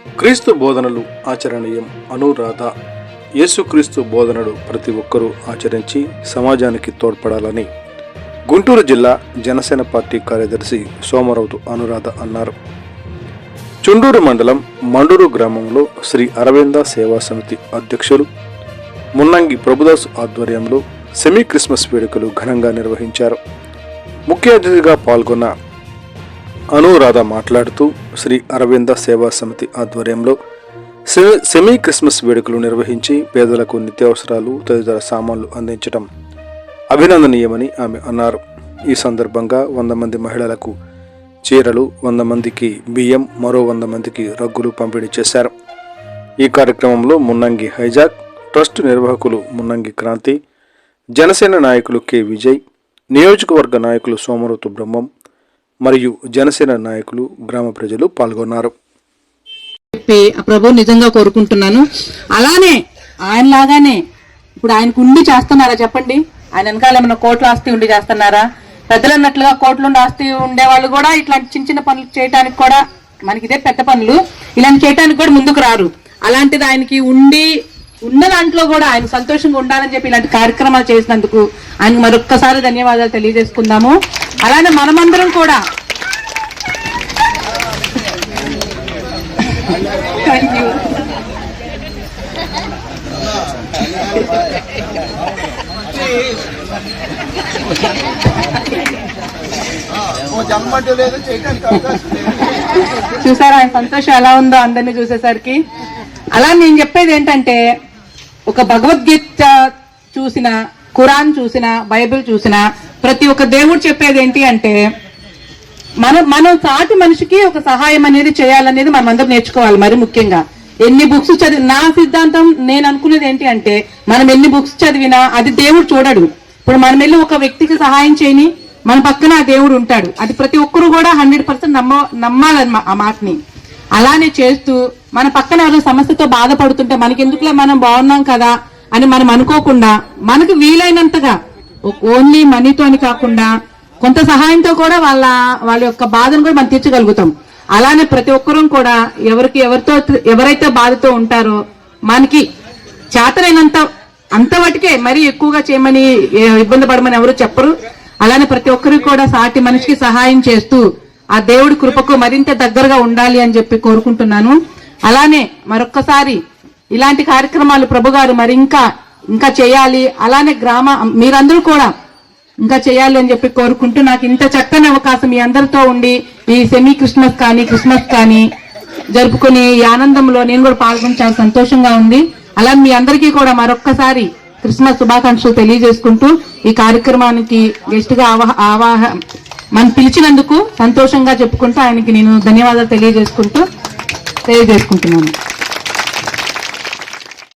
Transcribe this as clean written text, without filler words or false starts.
క్రీస్తు బోధనలు ఆచరణీయం అనురాధ. యేసుక్రీస్తు బోధనలు ప్రతి ఒక్కరూ ఆచరించి సమాజానికి తోడ్పడాలని గుంటూరు జిల్లా జనసేన పార్టీ కార్యదర్శి సోమరౌతు అనురాధ అన్నారు. చుండూరు మండలం మండూరు గ్రామంలో శ్రీ అరవింద సేవా సమితి అధ్యక్షులు మున్నంగి ప్రభుదాస్ ఆధ్వర్యంలో సెమీ క్రిస్మస్ వేడుకలు ఘనంగా నిర్వహించారు. ముఖ్య అతిథిగా పాల్గొన్న అనురాధ మాట్లాడుతూ శ్రీ అరవింద సేవా సమితి ఆధ్వర్యంలో సెమీ క్రిస్మస్ వేడుకలు నిర్వహించి పేదలకు నిత్యావసరాలు తదితర సామాన్లు అందించడం అభినందనీయమని ఆమె అన్నారు. ఈ సందర్భంగా 100 మంది మహిళలకు చీరలు, 100 మందికి బియ్యం, మరో 100 మందికి రగ్గులు పంపిణీ చేశారు. ఈ కార్యక్రమంలో మున్నంగి హైజాక్ ట్రస్ట్ నిర్వాహకులు మున్నంగి క్రాంతి, జనసేన నాయకులు కె విజయ్, నియోజకవర్గ నాయకులు సోమరౌతు బ్రహ్మం మరియు జనసేన నాయకులు, గ్రామ ప్రజలు పాల్గొన్నారు. ప్రభు నిజంగా కోరుకుంటున్నాను. అలానే ఆయనలాగానే ఇప్పుడు ఆయనకు ఉండి చేస్తున్నారా చెప్పండి? ఆయన వెనకాల ఏమైనా కోట్ల ఆస్తి ఉండి చేస్తున్నారా? పెద్దలు అన్నట్లుగా కోట్లుండి ఆస్తి ఉండేవాళ్ళు కూడా ఇట్లాంటి చిన్న చిన్న పనులు చేయడానికి కూడా, మనకి ఇదే పెద్ద పనులు ఇలాంటి చేయడానికి కూడా ముందుకు రారు. అలాంటిది ఆయనకి ఉండి ఉన్న దాంట్లో కూడా ఆయన సంతోషంగా ఉండాలని చెప్పి ఇలాంటి కార్యక్రమాలు చేసినందుకు ఆయనకు మరొక్కసారి ధన్యవాదాలు తెలియజేసుకుందాము. అలానే మనమందరం కూడా చూసారా ఆయన సంతోషం ఎలా ఉందో అందరినీ చూసేసరికి. అలా నేను చెప్పేది ఏంటంటే, ఒక భగవద్గీత చూసిన, ఖురాన్ చూసిన, బైబిల్ చూసిన ప్రతి ఒక్క దేవుడు చెప్పేది ఏంటి అంటే, మనం సాటి మనిషికి ఒక సహాయం అనేది చేయాలనేది మనం అందరం నేర్చుకోవాలి. మరి ముఖ్యంగా ఎన్ని బుక్స్ చదివి, నా సిద్ధాంతం నేను అనుకునేది ఏంటి అంటే, మనం ఎన్ని బుక్స్ చదివినా అది దేవుడు చూడడు. ఇప్పుడు మనం వెళ్ళి ఒక వ్యక్తికి సహాయం చేయని మన పక్కన ఆ దేవుడు ఉంటాడు. అది ప్రతి ఒక్కరు కూడా 100% నమ్మాలన్నమా ఆ మాటని. అలానే చేస్తూ మన పక్కన ఎవరో సమస్యతో బాధపడుతుంటే మనకెందుకులే, మనం బాగున్నాం కదా అని మనం అనుకోకుండా, మనకు వీలైనంతగా ఓన్లీ మనీతో అని కాకుండా కొంత సహాయంతో కూడా వాళ్ళ యొక్క బాధను కూడా మనం తీర్చగలుగుతాం. అలానే ప్రతి ఒక్కరూ కూడా ఎవరైతే బాధతో ఉంటారో మనకి చేతనైనంత అంతవరకే, మరీ ఎక్కువగా చేయమని ఇబ్బంది పడమని ఎవరు చెప్పరు. అలానే ప్రతి ఒక్కరికి కూడా సాటి మనిషికి సహాయం చేస్తూ ఆ దేవుడి కృపకు మరింత దగ్గరగా ఉండాలి అని చెప్పి కోరుకుంటున్నాను. అలానే మరొక్కసారి ఇలాంటి కార్యక్రమాలు ప్రభు గారు మరి ఇంకా చేయాలి. అలానే మీరందరూ కూడా ఇంకా చేయాలి అని చెప్పి కోరుకుంటూ, నాకు ఇంత చక్కని అవకాశం మీ అందరితో ఉండి ఈ సెమీ క్రిస్మస్ కానీ జరుపుకుని ఈ ఆనందంలో నేను కూడా పాల్గొని చాలా సంతోషంగా ఉంది. అలా మీ అందరికీ కూడా మరొక్కసారి క్రిస్మస్ శుభాకాంక్షలు తెలియజేసుకుంటూ, ఈ కార్యక్రమానికి గెస్ట్ గా మనం పిలిచినందుకు సంతోషంగా చెప్పుకుంటూ ఆయనకి నేను ధన్యవాదాలు తెలియజేసుకుంటున్నాను.